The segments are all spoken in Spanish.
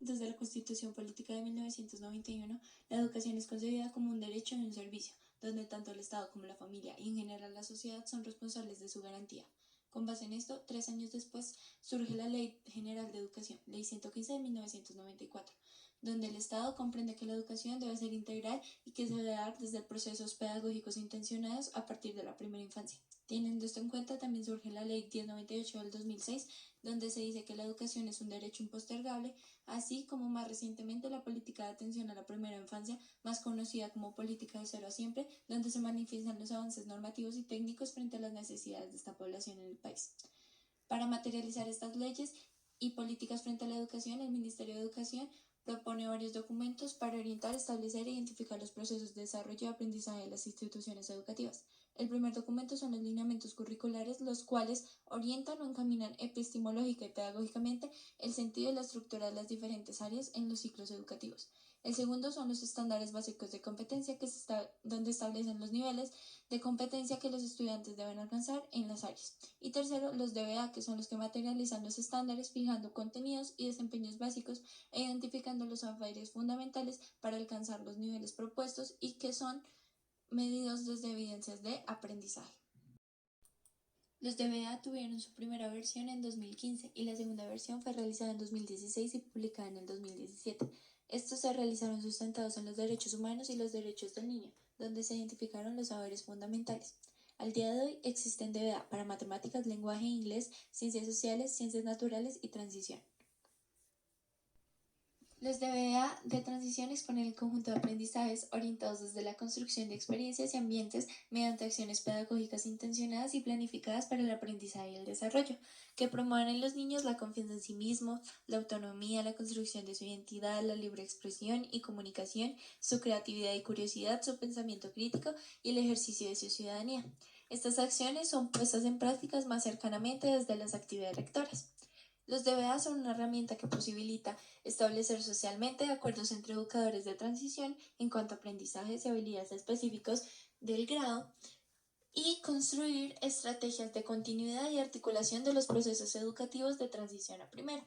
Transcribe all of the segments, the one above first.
Desde la Constitución Política de 1991, la educación es concebida como un derecho y un servicio, donde tanto el Estado como la familia y en general la sociedad son responsables de su garantía. Con base en esto, 3 años después, surge la Ley General de Educación, Ley 115 de 1994, donde el Estado comprende que la educación debe ser integral y que se debe dar desde procesos pedagógicos intencionados a partir de la primera infancia. Teniendo esto en cuenta, también surge la Ley 1098 del 2006, donde se dice que la educación es un derecho impostergable, así como más recientemente la política de atención a la primera infancia, más conocida como política de cero a siempre, donde se manifiestan los avances normativos y técnicos frente a las necesidades de esta población en el país. Para materializar estas leyes y políticas frente a la educación, el Ministerio de Educación propone varios documentos para orientar, establecer e identificar los procesos de desarrollo y aprendizaje de las instituciones educativas. El primer documento son los lineamientos curriculares, los cuales orientan o encaminan epistemológica y pedagógicamente el sentido y la estructura de las diferentes áreas en los ciclos educativos. El segundo son los estándares básicos de competencia, donde establecen los niveles de competencia que los estudiantes deben alcanzar en las áreas. Y tercero, los DBA, que son los que materializan los estándares, fijando contenidos y desempeños básicos e identificando los saberes fundamentales para alcanzar los niveles propuestos y que son medidos desde evidencias de aprendizaje. Los DBA tuvieron su primera versión en 2015 y la segunda versión fue realizada en 2016 y publicada en el 2017. Estos se realizaron sustentados en los derechos humanos y los derechos del niño, donde se identificaron los saberes fundamentales. Al día de hoy existen DBA para matemáticas, lenguaje, inglés, ciencias sociales, ciencias naturales y transición. Los DBA de transición exponen el conjunto de aprendizajes orientados desde la construcción de experiencias y ambientes mediante acciones pedagógicas intencionadas y planificadas para el aprendizaje y el desarrollo, que promuevan en los niños la confianza en sí mismos, la autonomía, la construcción de su identidad, la libre expresión y comunicación, su creatividad y curiosidad, su pensamiento crítico y el ejercicio de su ciudadanía. Estas acciones son puestas en prácticas más cercanamente desde las actividades rectoras. Los DBA son una herramienta que posibilita establecer socialmente acuerdos entre educadores de transición en cuanto a aprendizajes y habilidades específicos del grado y construir estrategias de continuidad y articulación de los procesos educativos de transición a primero.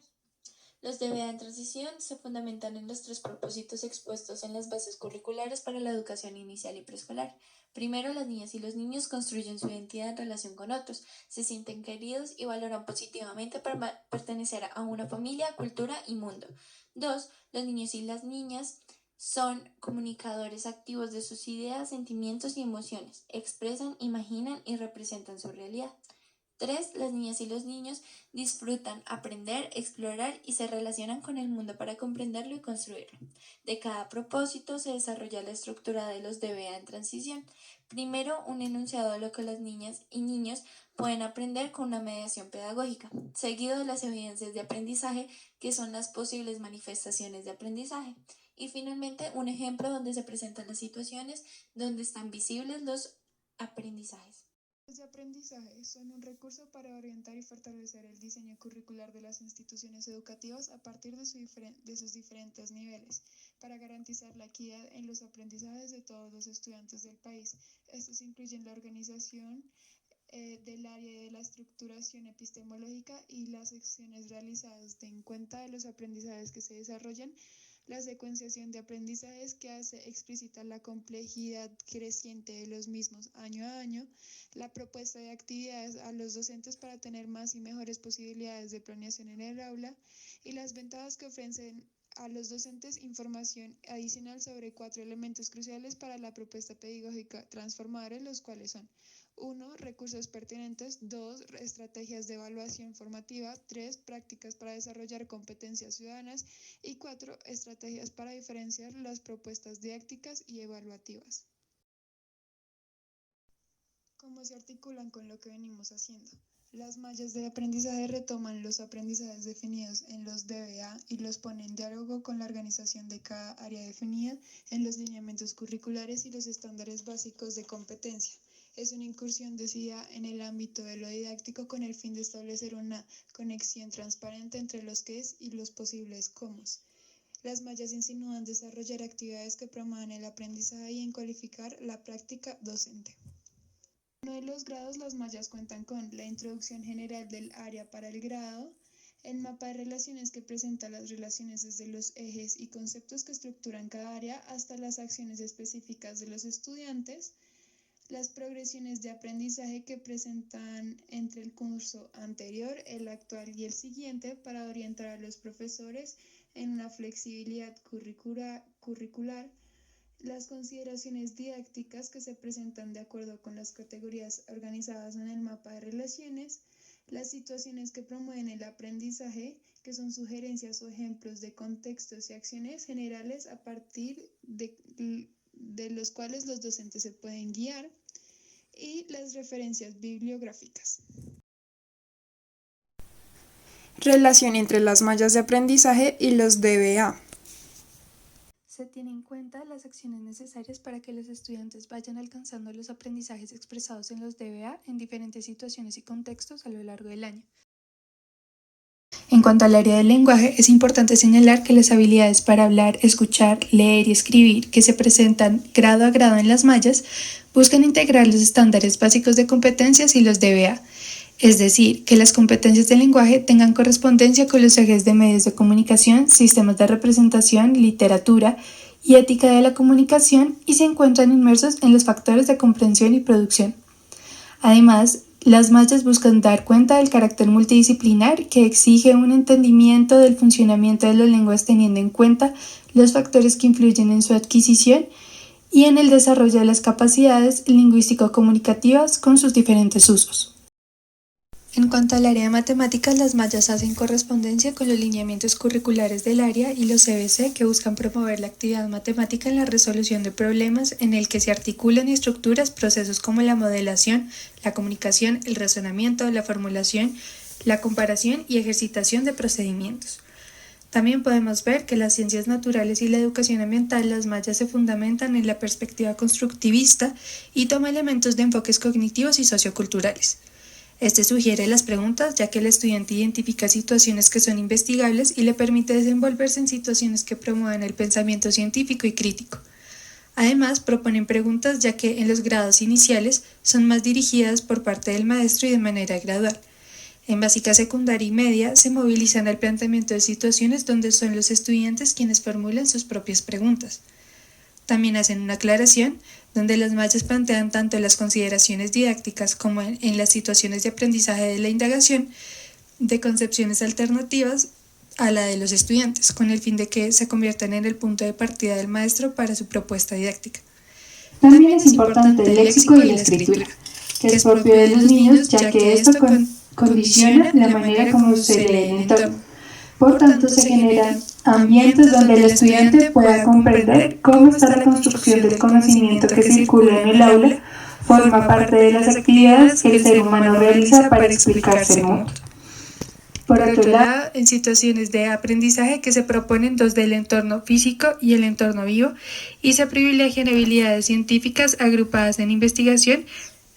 Los DBA en transición se fundamentan en los 3 propósitos expuestos en las bases curriculares para la educación inicial y preescolar. Primero, las niñas y los niños construyen su identidad en relación con otros, se sienten queridos y valoran positivamente para pertenecer a una familia, cultura y mundo. 2. Los niños y las niñas son comunicadores activos de sus ideas, sentimientos y emociones, expresan, imaginan y representan su realidad. 3. Las niñas y los niños disfrutan aprender, explorar y se relacionan con el mundo para comprenderlo y construirlo. De cada propósito se desarrolla la estructura de los DBA en transición. Primero, un enunciado de lo que las niñas y niños pueden aprender con una mediación pedagógica, seguido de las evidencias de aprendizaje, que son las posibles manifestaciones de aprendizaje. Y finalmente, un ejemplo donde se presentan las situaciones donde están visibles los aprendizajes. Los de aprendizaje son un recurso para orientar y fortalecer el diseño curricular de las instituciones educativas a partir de sus diferentes niveles, para garantizar la equidad en los aprendizajes de todos los estudiantes del país. Estos incluyen la organización del área de la estructuración epistemológica y las acciones realizadas en cuenta de los aprendizajes que se desarrollan, la secuenciación de aprendizajes que hace explícita la complejidad creciente de los mismos año a año, la propuesta de actividades a los docentes para tener más y mejores posibilidades de planeación en el aula y las ventajas que ofrecen a los docentes información adicional sobre 4 elementos cruciales para la propuesta pedagógica transformadora, los cuales son: 1. Recursos pertinentes. 2. Estrategias de evaluación formativa. 3. Prácticas para desarrollar competencias ciudadanas. Y 4. Estrategias para diferenciar las propuestas didácticas y evaluativas. ¿Cómo se articulan con lo que venimos haciendo? Las mallas de aprendizaje retoman los aprendizajes definidos en los DBA y los ponen en diálogo con la organización de cada área definida en los lineamientos curriculares y los estándares básicos de competencia. Es una incursión decidida en el ámbito de lo didáctico con el fin de establecer una conexión transparente entre los qués y los posibles cómo. Las mallas insinúan desarrollar actividades que promuevan el aprendizaje y en cualificar la práctica docente. En uno de los grados, las mallas cuentan con la introducción general del área para el grado, El mapa de relaciones que presenta las relaciones desde los ejes y conceptos que estructuran cada área hasta las acciones específicas de los estudiantes, las progresiones de aprendizaje que presentan entre el curso anterior, el actual y el siguiente para orientar a los profesores en una flexibilidad curricular, las consideraciones didácticas que se presentan de acuerdo con las categorías organizadas en el mapa de relaciones, las situaciones que promueven el aprendizaje, que son sugerencias o ejemplos de contextos y acciones generales a partir de los cuales los docentes se pueden guiar, y las referencias bibliográficas. Relación entre las mallas de aprendizaje y los DBA. Se tienen en cuenta las acciones necesarias para que los estudiantes vayan alcanzando los aprendizajes expresados en los DBA en diferentes situaciones y contextos a lo largo del año. En cuanto al área del lenguaje, es importante señalar que las habilidades para hablar, escuchar, leer y escribir que se presentan grado a grado en las mallas buscan integrar los estándares básicos de competencias y los DBA, es decir, que las competencias del lenguaje tengan correspondencia con los ejes de medios de comunicación, sistemas de representación, literatura y ética de la comunicación y se encuentran inmersos en los factores de comprensión y producción. Además, las mallas buscan dar cuenta del carácter multidisciplinar que exige un entendimiento del funcionamiento de las lenguas teniendo en cuenta los factores que influyen en su adquisición y en el desarrollo de las capacidades lingüístico-comunicativas con sus diferentes usos. En cuanto al área de matemáticas, las mallas hacen correspondencia con los lineamientos curriculares del área y los CBC que buscan promover la actividad matemática en la resolución de problemas en el que se articulan y estructuras procesos como la modelación, la comunicación, el razonamiento, la formulación, la comparación y ejercitación de procedimientos. También podemos ver que las ciencias naturales y la educación ambiental, las mallas se fundamentan en la perspectiva constructivista y toma elementos de enfoques cognitivos y socioculturales. Este sugiere las preguntas ya que el estudiante identifica situaciones que son investigables y le permite desenvolverse en situaciones que promuevan el pensamiento científico y crítico. Además, proponen preguntas ya que en los grados iniciales son más dirigidas por parte del maestro y de manera gradual. En básica, secundaria y media se movilizan al planteamiento de situaciones donde son los estudiantes quienes formulan sus propias preguntas. También hacen una aclaración donde las mallas plantean tanto las consideraciones didácticas como en las situaciones de aprendizaje de la indagación de concepciones alternativas a la de los estudiantes, con el fin de que se conviertan en el punto de partida del maestro para su propuesta didáctica. También es importante el léxico y la escritura, que es propio de los niños, ya que esto condiciona la manera como se lee el entorno. Por tanto, se generan ambientes donde el estudiante pueda comprender cómo está la construcción del conocimiento que circula en el aula, forma parte de las actividades que el ser humano realiza para explicarse el mundo. Por otro lado, en situaciones de aprendizaje que se proponen dos del entorno físico y el entorno vivo y se privilegian habilidades científicas agrupadas en investigación,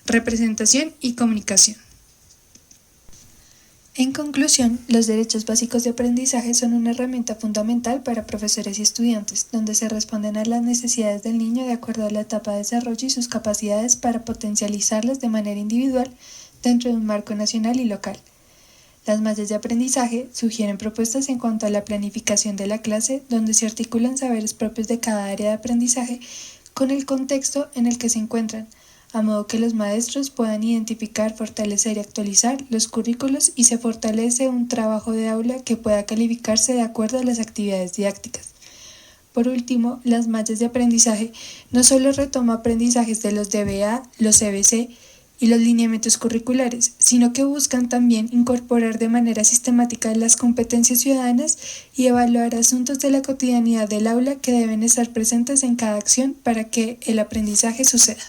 representación y comunicación. En conclusión, los derechos básicos de aprendizaje son una herramienta fundamental para profesores y estudiantes, donde se responden a las necesidades del niño de acuerdo a la etapa de desarrollo y sus capacidades para potencializarlas de manera individual dentro de un marco nacional y local. Las mallas de aprendizaje sugieren propuestas en cuanto a la planificación de la clase, donde se articulan saberes propios de cada área de aprendizaje con el contexto en el que se encuentran, a modo que los maestros puedan identificar, fortalecer y actualizar los currículos y se fortalece un trabajo de aula que pueda calificarse de acuerdo a las actividades didácticas. Por último, las mallas de aprendizaje no solo retoman aprendizajes de los DBA, los CBC y los lineamientos curriculares, sino que buscan también incorporar de manera sistemática las competencias ciudadanas y evaluar asuntos de la cotidianidad del aula que deben estar presentes en cada acción para que el aprendizaje suceda.